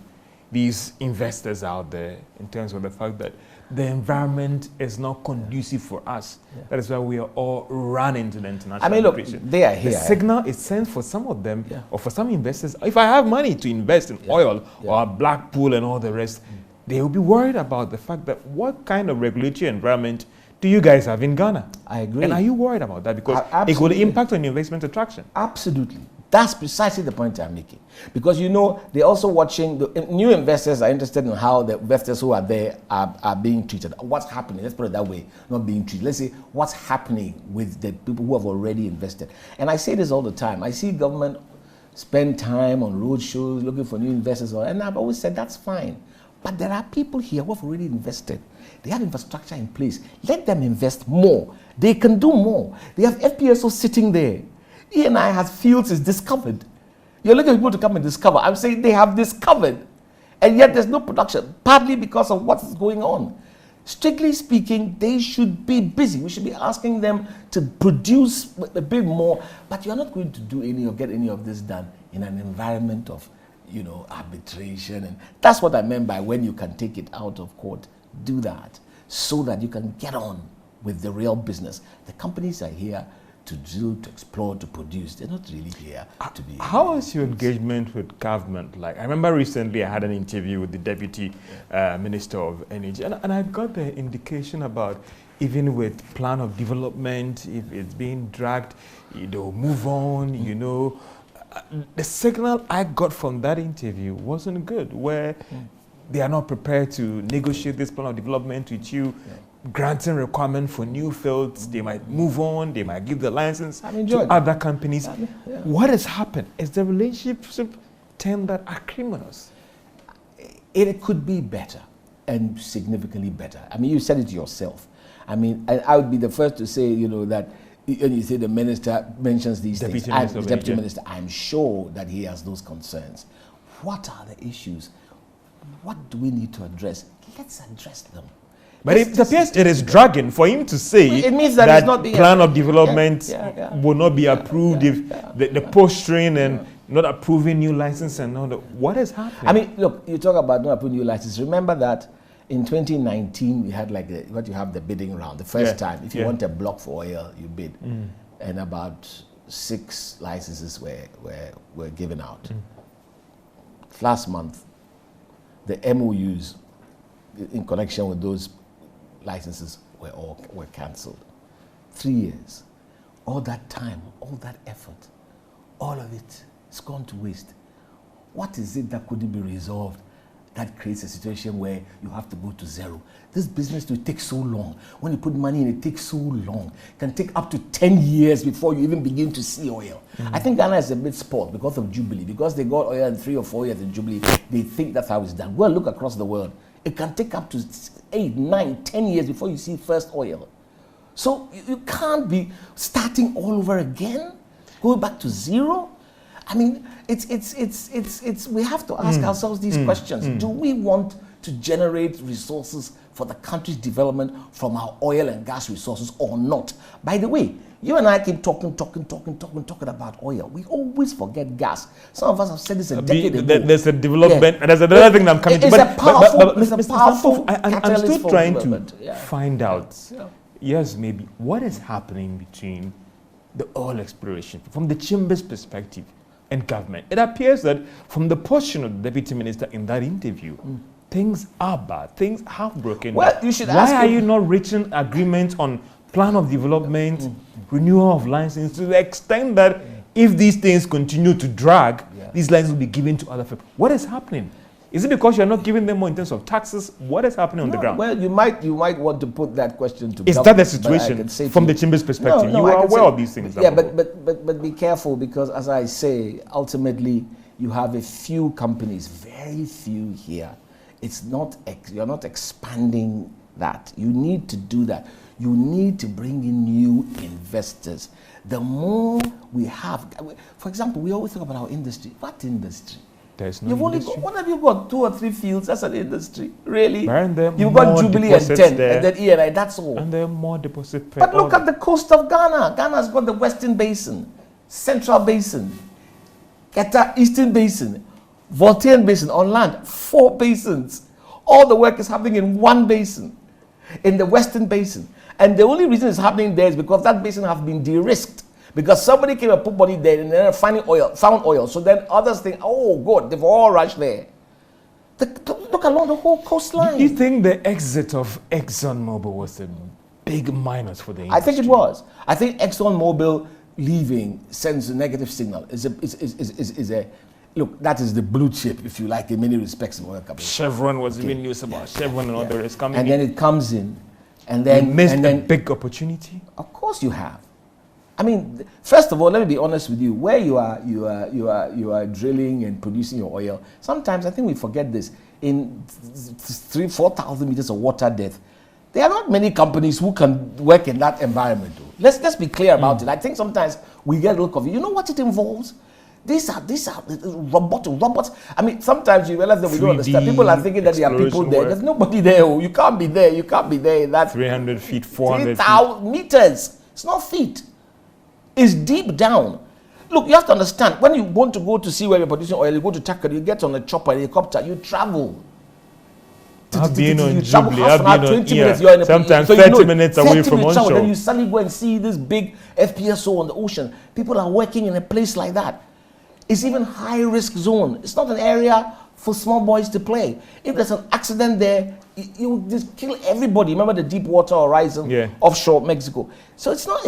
Speaker 1: these investors out there in terms of the fact that the environment is not conducive for us? That is why we are all running to the international arbitration.
Speaker 2: Look, they are here.
Speaker 1: The signal is sent for some of them, or for some investors. If I have money to invest in oil or black pool and all the rest, they will be worried about the fact that what kind of regulatory environment do you guys have in Ghana?
Speaker 2: I agree.
Speaker 1: And are you worried about that? Because it will impact on investment attraction.
Speaker 2: Absolutely. That's precisely the point I'm making. Because you know, they're also watching, the new investors are interested in how the investors who are there are being treated. What's happening, let's put it that way, not being treated. Let's say what's happening with the people who have already invested. And I say this all the time. I see government spend time on road shows looking for new investors, and I've always said that's fine. But there are people here who have already invested. They have infrastructure in place. Let them invest more. They can do more. They have FPSO sitting there. E&I has fields is discovered. You're looking for people to come and discover. I'm saying they have discovered. And yet there's no production, partly because of what's going on. Strictly speaking, they should be busy. We should be asking them to produce a bit more. But you're not going to do any or get any of this done in an environment of, you know, arbitration. And that's what I meant by when you can take it out of court. Do that so that you can get on with the real business. The companies are here to drill, to explore, to produce. They're not really here to be.
Speaker 1: How is your engagement with government like? I remember recently I had an interview with the Deputy Minister of Energy, and I got the indication about even with plan of development, if it's being dragged, you know, move on, you know. The signal I got from that interview wasn't good, where they are not prepared to negotiate this plan of development with you. Granting requirement for new fields, they might move on, they might give the license to other companies. What has happened? Is the relationship turned that acrimonious?
Speaker 2: It could be better, and significantly better. I mean, you said it yourself. I mean, I would be the first to say, you know, that when you say the minister mentions these things, the deputy minister, I'm sure that he has those concerns. What are the issues? What do we need to address? Let's address them.
Speaker 1: But it appears it is dragging for him to say
Speaker 2: it means that it's not being
Speaker 1: plan of development will not be approved if the posturing and not approving new license and all that. What is happening?
Speaker 2: I mean, look, you talk about not approving new license. Remember that in 2019 we had like you have the bidding round. The first time, if you want a block for oil, you bid, and about 6 licenses were given out. Last month, the MOUs in connection with those licenses were cancelled. 3 years. All that time, all that effort, all of it is gone to waste. What is it that couldn't be resolved that creates a situation where you have to go to zero? This business will take so long. When you put money in, it takes so long. It can take up to 10 years before you even begin to see oil. I think Ghana is a bit spoiled because of Jubilee. Because they got oil in 3 or 4 years in Jubilee, they think that's how it's done. Well, look across the world. It can take up to 8, 9, 10 years before you see first oil. So you can't be starting all over again, going back to zero. I mean, we have to ask ourselves these questions. Do we want to generate resources for the country's development from our oil and gas resources or not? By the way, you and I keep talking about oil. We always forget gas. Some of us have said this a decade ago.
Speaker 1: There's a development, and there's another thing that I'm coming to.
Speaker 2: But
Speaker 1: I'm still trying to find out, yes, maybe, what is happening between the oil exploration, from the Chamber's perspective, and government. It appears that from the portion of the Deputy Minister in that interview, things are bad, things have broken.
Speaker 2: Well, you should
Speaker 1: ask. Why are you not reaching agreement on plan of development, renewal of license, to the extent that if these things continue to drag, these licenses will be given to other people? What is happening? Is it because you're not giving them more in terms of taxes? What is happening on the ground?
Speaker 2: Well, you might want to put that question to.
Speaker 1: Is that the situation from the Chamber's perspective? You are aware of these things.
Speaker 2: Yeah, but be careful, because as I say, ultimately you have a few companies, very few here. It's not you're not expanding that. You need to do that. You need to bring in new investors. The more we have, for example, we always talk about our industry. What industry?
Speaker 1: There's no industry.
Speaker 2: What have you got? 2 or 3 fields? That's an industry, really.
Speaker 1: You've
Speaker 2: got Jubilee and 10, and then E&I. That's all.
Speaker 1: And there are more deposits.
Speaker 2: But look at the coast of Ghana. Ghana's got the Western Basin, Central Basin, Keta Eastern Basin, Voltairean Basin on land. 4 basins. All the work is happening in one basin, in the Western Basin. And the only reason it's happening there is because that basin has been de-risked. Because somebody came and put money there and then found oil. So then others think, oh, good, they've all rushed there. Look along the whole coastline.
Speaker 1: Do you think the exit of ExxonMobil was a big minus for the industry?
Speaker 2: I think it was. I think ExxonMobil leaving sends a negative signal. Look, that is the blue chip, if you like, in many respects of oil companies.
Speaker 1: Chevron was even news about Chevron and all the rest coming
Speaker 2: in. And then it comes in, and then
Speaker 1: you missed a big opportunity.
Speaker 2: Of course you have. I mean, first of all, let me be honest with you. Where you are drilling and producing your oil, sometimes I think we forget this. In 3,000-4,000 meters of water depth, there are not many companies who can work in that environment. Let's be clear about it. I think sometimes we get a look of it. You know what it involves? These are robots. I mean, sometimes you realize that we don't understand. People are thinking that there are people there. There's nobody there. You can't be there. You can't be there in that
Speaker 1: 300 feet, 400
Speaker 2: feet. Meters. It's not feet. It's deep down. Look, you have to understand, when you want to go to see where you're producing oil, you go to Taka, you get on a chopper, helicopter, you travel.
Speaker 1: I've been on
Speaker 2: Jubilee, I've been on 20 minutes, you're in a
Speaker 1: sometimes 30 minutes away from onshore.
Speaker 2: Then you suddenly go and see this big FPSO on the ocean. People are working in a place like that. It's even high risk zone. It's not an area for small boys to play. If there's an accident there, you will just kill everybody. Remember the Deepwater Horizon offshore Mexico. So it's not.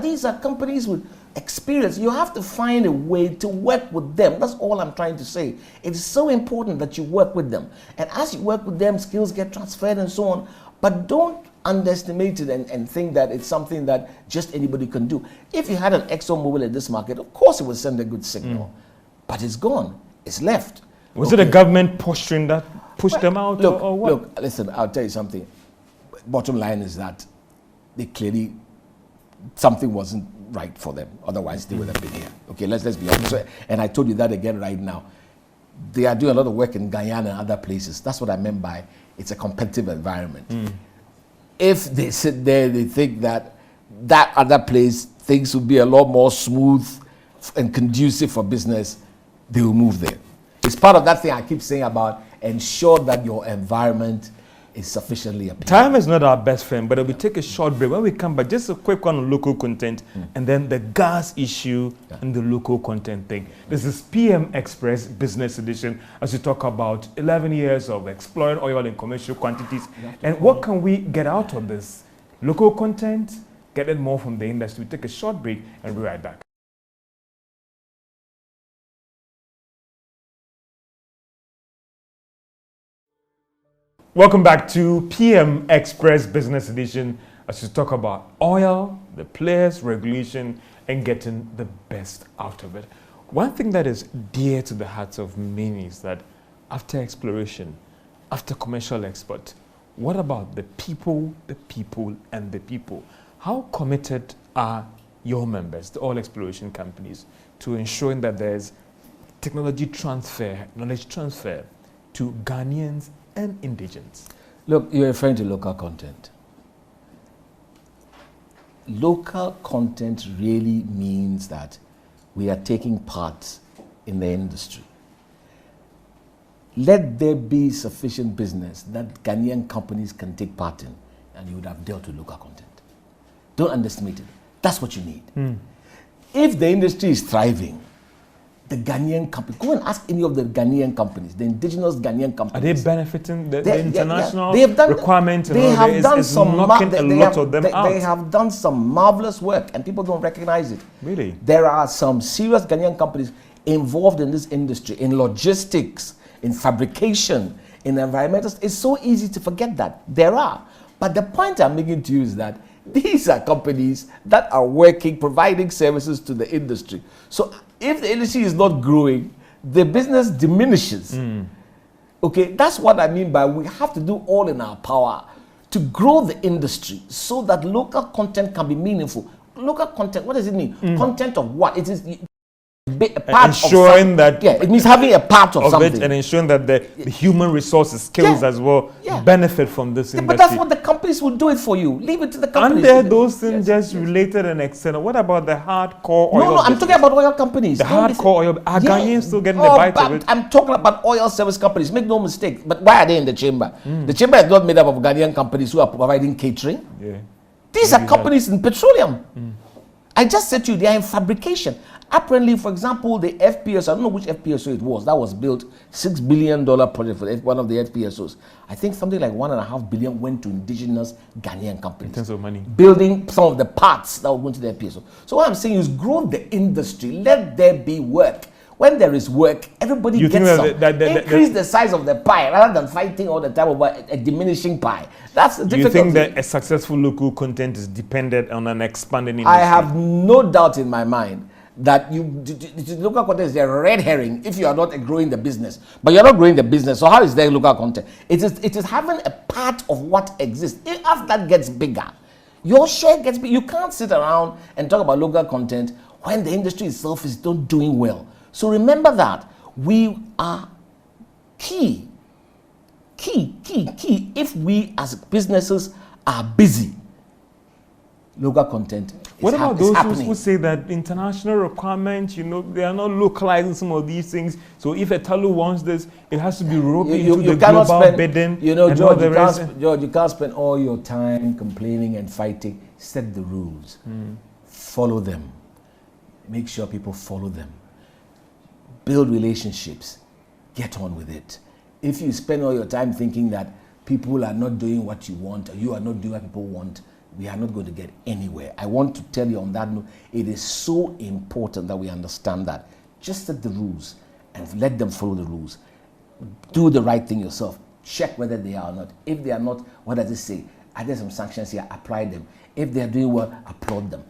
Speaker 2: These are companies with experience. You have to find a way to work with them. That's all I'm trying to say. It is so important that you work with them. And as you work with them, skills get transferred and so on. But don't underestimate it and think that it's something that just anybody can do. If you had an ExxonMobil in this market, of course it would send a good signal. But it's gone. It's left.
Speaker 1: Was it the government posturing that pushed them out or what?
Speaker 2: Look, listen, I'll tell you something. Bottom line is that they clearly, something wasn't right for them. Otherwise, they would have been here. Okay, let's be honest. And I told you that again right now. They are doing a lot of work in Guyana and other places. That's what I meant by it's a competitive environment. If they sit there, they think that other place, things will be a lot more smooth and conducive for business, they will move there. It's part of that thing I keep saying about ensure that your environment is sufficiently appealing.
Speaker 1: Time is not our best friend, but we take a short break. When we come back, just a quick one on local content, and then the gas issue and the local content thing. This is PM Express Business Edition as we talk about 11 years of exploring oil in commercial quantities. And what can we get out of this? Local content, getting more from the industry. We take a short break and we'll be right back. Welcome back to PM Express Business Edition as we talk about oil, the players, regulation, and getting the best out of it. One thing that is dear to the hearts of many is that after exploration, after commercial export, what about the people, and the people? How committed are your members, the oil exploration companies, to ensuring that there's technology transfer, knowledge transfer to Ghanaians and indigents?
Speaker 2: Look, you're referring to local content. Local content really means that we are taking part in the industry. Let there be sufficient business that Ghanaian companies can take part in, and you would have dealt with local content. Don't underestimate it. That's what you need. If the industry is thriving, the Ghanaian company, go and ask any of the Ghanaian companies, the indigenous Ghanaian companies.
Speaker 1: Are they benefiting the international requirements?
Speaker 2: They have done some
Speaker 1: knocking a lot of them out.
Speaker 2: They have done some marvelous work, and people don't recognize it.
Speaker 1: Really?
Speaker 2: There are some serious Ghanaian companies involved in this industry, in logistics, in fabrication, in environmental. It's so easy to forget that. There are. But the point I'm making to you is that these are companies that are working, providing services to the industry. So if the industry is not growing, the business diminishes. Okay, that's what I mean by we have to do all in our power to grow the industry so that local content can be meaningful. Local content, what does it mean? Content of what? It is a part
Speaker 1: ensuring
Speaker 2: of
Speaker 1: that
Speaker 2: it means having a part of something.
Speaker 1: It and ensuring that the human resources, skills as well benefit from this industry.
Speaker 2: But that's what the companies will do it for you. Leave it to the companies.
Speaker 1: And there those things just related and external. What about the hardcore oil?
Speaker 2: No, I'm talking about oil companies.
Speaker 1: The hardcore oil. Are Ghanaians still getting the bite of it?
Speaker 2: I'm talking about oil service companies. Make no mistake. But why are they in the chamber? The chamber is not made up of Ghanaian companies who are providing catering. These are companies in petroleum. I just said to you, they are in fabrication. Apparently, for example, the FPSO, I don't know which FPSO it was, that was built, $6 billion project for one of the FPSOs. I think something like $1.5 billion went to indigenous Ghanaian companies.
Speaker 1: In terms of money.
Speaker 2: Building some of the parts that were going to the FPSO. So what I'm saying is grow the industry, let there be work. When there is work, everybody gets some. Increase the size of the pie rather than fighting all the time about a diminishing pie. That's the difficulty.
Speaker 1: You think that a successful local content is dependent on an expanding industry?
Speaker 2: I have no doubt in my mind that local content is a red herring if you are not growing the business. But you're not growing the business, so how is there local content? It is having a part of what exists. If that gets bigger, your share gets bigger. You can't sit around and talk about local content when the industry itself is not doing well. So remember that we are key. If we as businesses are busy, local content
Speaker 1: what about those who say that international requirements, they are not localizing some of these things? So if a Talu wants this, it has to be roped into the global bidding.
Speaker 2: George, you can't spend all your time complaining and fighting. Set the rules. Follow them. Make sure people follow them. Build relationships. Get on with it. If you spend all your time thinking that people are not doing what you want, or you are not doing what people want, we are not going to get anywhere. I want to tell you on that note, it is so important that we understand that. Just set the rules and let them follow the rules. Do the right thing yourself. Check whether they are or not. If they are not, what does it say? Are there some sanctions here? Apply them. If they are doing well, applaud them.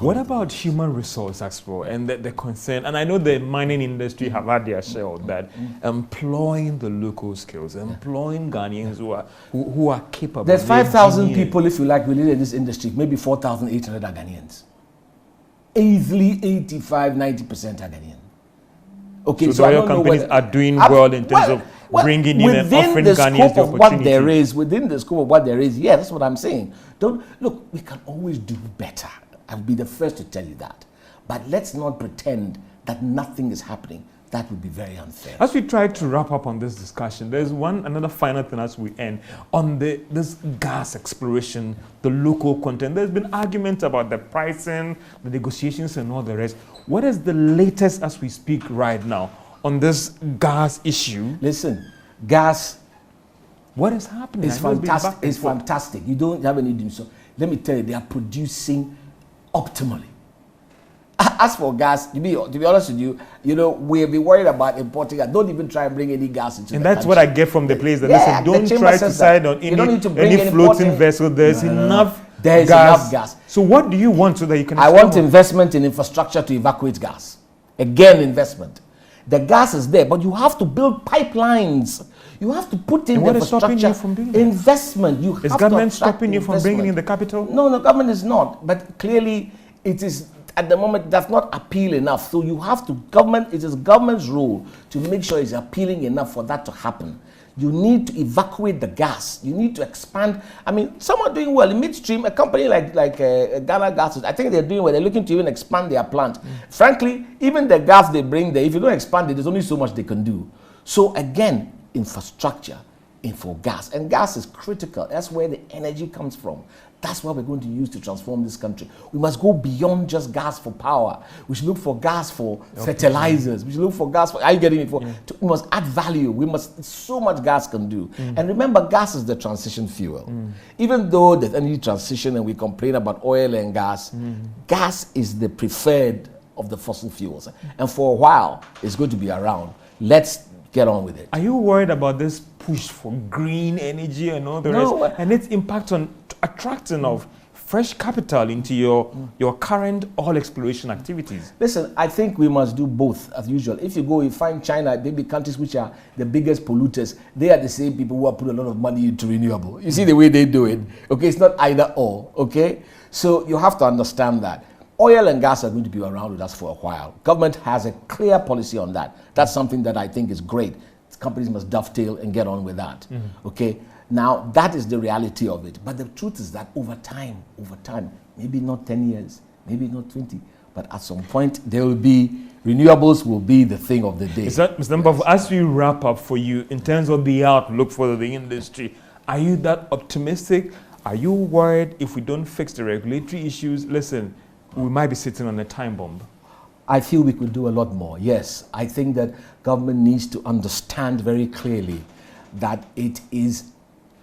Speaker 1: What about human resource, Expo, and the concern? And I know the mining industry have had their share of that. Employing the local skills, employing Ghanaians who are capable.
Speaker 2: There's 5,000 people, if you like, within this industry. Maybe 4,800 are Ghanaians. Easily 85-90% are Ghanaian. Okay,
Speaker 1: so oil companies are doing well in terms of bringing in and offering Ghanaians the opportunity.
Speaker 2: Within the scope of what there is, yeah, that's what I'm saying. Look, we can always do better. I'll be the first to tell you that. But let's not pretend that nothing is happening. That would be very unfair.
Speaker 1: As we try to wrap up on this discussion, there's another final thing as we end on this gas exploration, the local content. There's been arguments about the pricing, the negotiations, and all the rest. What is the latest as we speak right now on this gas issue?
Speaker 2: Listen, gas.
Speaker 1: What is happening?
Speaker 2: It's fantastic. It's fantastic. You don't have any dim. So let me tell you, they are producing optimally. As for gas, to be honest with you, we'll be worried about importing gas. Don't even try and bring any gas into the country.
Speaker 1: And that's what I get from the place. That listen, don't try to decide on any floating vessel. There's enough gas.
Speaker 2: There is enough gas.
Speaker 1: So what do you want so that you can...
Speaker 2: I want investment in infrastructure to evacuate gas. Again, investment. The gas is there, but you have to build pipelines. You have to put in the infrastructure.
Speaker 1: What is stopping you from doing that?
Speaker 2: Investment.
Speaker 1: Is government stopping you from bringing in the capital?
Speaker 2: No, government is not. But clearly, it is... At the moment, does not appeal enough. So you have to, it is government's role to make sure it's appealing enough for that to happen. You need to evacuate the gas. You need to expand. I mean, some are doing well. In midstream, a company like Ghana Gases, I think they're doing well. They're looking to even expand their plant. Frankly, even the gas they bring there, if you don't expand it, there's only so much they can do. So again, infrastructure for gas. And gas is critical. That's where the energy comes from. That's what we're going to use to transform this country. We must go beyond just gas for power. We should look for gas for fertilizers. We should look for gas for, are you getting it? We must add value. So much gas can do. And remember, gas is the transition fuel. Even though there's energy transition and we complain about oil and gas, gas is the preferred of the fossil fuels. And for a while, it's going to be around. Let's get on with it.
Speaker 1: Are you worried about this push for green energy and all the rest, and its impact on attracting of fresh capital into your current oil exploration activities?
Speaker 2: Listen, I think we must do both as usual. If you go, you find China, maybe countries which are the biggest polluters, they are the same people who have put a lot of money into renewable. You see the way they do it. Okay, it's not either or. Okay, so you have to understand that. Oil and gas are going to be around with us for a while. Government has a clear policy on that. That's something that I think is great. Companies must dovetail and get on with that. Okay? Now, that is the reality of it. But the truth is that over time, maybe not 10 years, maybe not 20, but at some point, renewables will be the thing of the day.
Speaker 1: Mr. Mbavu, as we wrap up for you, in terms of the outlook for the industry, are you that optimistic? Are you worried if we don't fix the regulatory issues? Listen, we might be sitting on a time bomb.
Speaker 2: I feel we could do a lot more. Yes, I think that government needs to understand very clearly that it is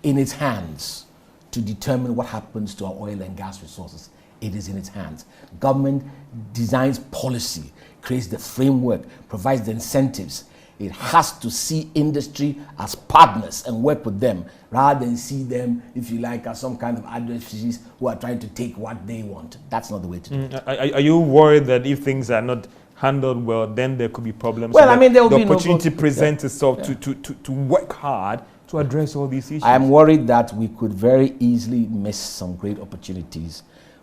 Speaker 2: in its hands to determine what happens to our oil and gas resources. It is in its hands. Government designs policy, creates the framework, provides the incentives. It has to see industry as partners and work with them rather than see them, if you like, as some kind of adversaries who are trying to take what they want. That's not the way to do it.
Speaker 1: Are you worried that if things are not handled well, then there could be problems?
Speaker 2: Well, I mean, there will be
Speaker 1: the opportunity presents itself to work hard to address all these issues.
Speaker 2: I am worried that we could very easily miss some great opportunities.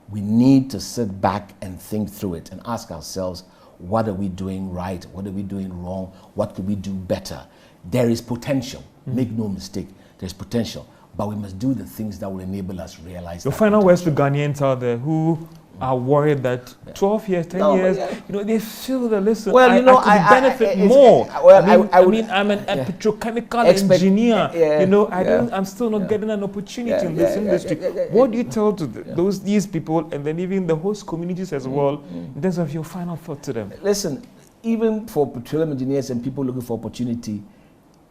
Speaker 2: We need to sit back and think through it and ask ourselves, what are we doing right? What are we doing wrong? What could we do better? There is potential. Make no mistake, there's potential. But we must do the things that will enable us to realize
Speaker 1: Your final words to Ghanaians out there who are worried that 12 years, 10 years, they feel that, listen,
Speaker 2: well,
Speaker 1: I could benefit more. I mean, I'm a petrochemical engineer. I'm still not getting an opportunity in this industry. What do you tell to these people, and then even the host communities as well, in terms of your final thought to them?
Speaker 2: Listen, even for petroleum engineers and people looking for opportunity,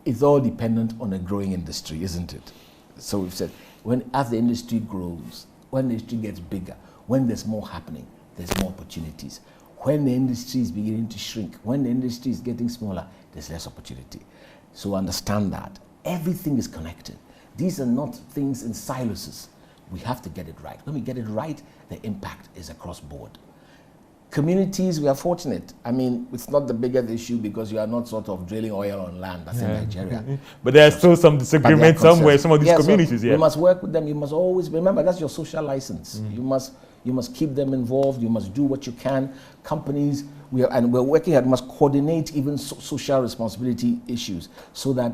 Speaker 2: it's all dependent on a growing industry, isn't it? So we've said, as the industry grows, when the industry gets bigger, when there's more happening, there's more opportunities. When the industry is beginning to shrink, when the industry is getting smaller, there's less opportunity. So understand that. Everything is connected. These are not things in silos. We have to get it right. When we get it right, the impact is across board. Communities, we are fortunate. I mean, it's not the biggest issue because you are not sort of drilling oil on land. That's in Nigeria.
Speaker 1: But there's still some disagreement somewhere, some of these communities.
Speaker 2: So we must work with them. You must always remember that's your social license. You must keep them involved. You must do what you can. Companies, we're working at, must coordinate even social responsibility issues so that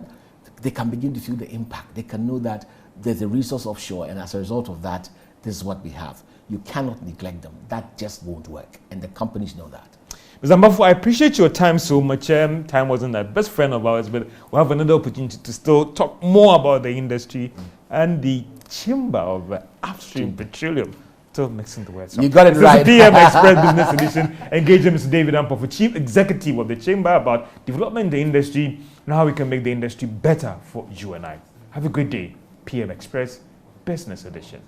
Speaker 2: they can begin to feel the impact. They can know that there's a resource offshore, and as a result of that, this is what we have. You cannot neglect them. That just won't work, and the companies know that.
Speaker 1: Mr. Mbafo, I appreciate your time so much. Time wasn't our best friend of ours, but we'll have another opportunity to still talk more about the industry and the chamber of upstream petroleum. Still mixing the words.
Speaker 2: You got it right.
Speaker 1: This is PM Express Business Edition, engaging Mr. David Ampofo, Chief Executive of the Chamber, about development in the industry and how we can make the industry better for you and I. Have a good day. PM Express Business Edition.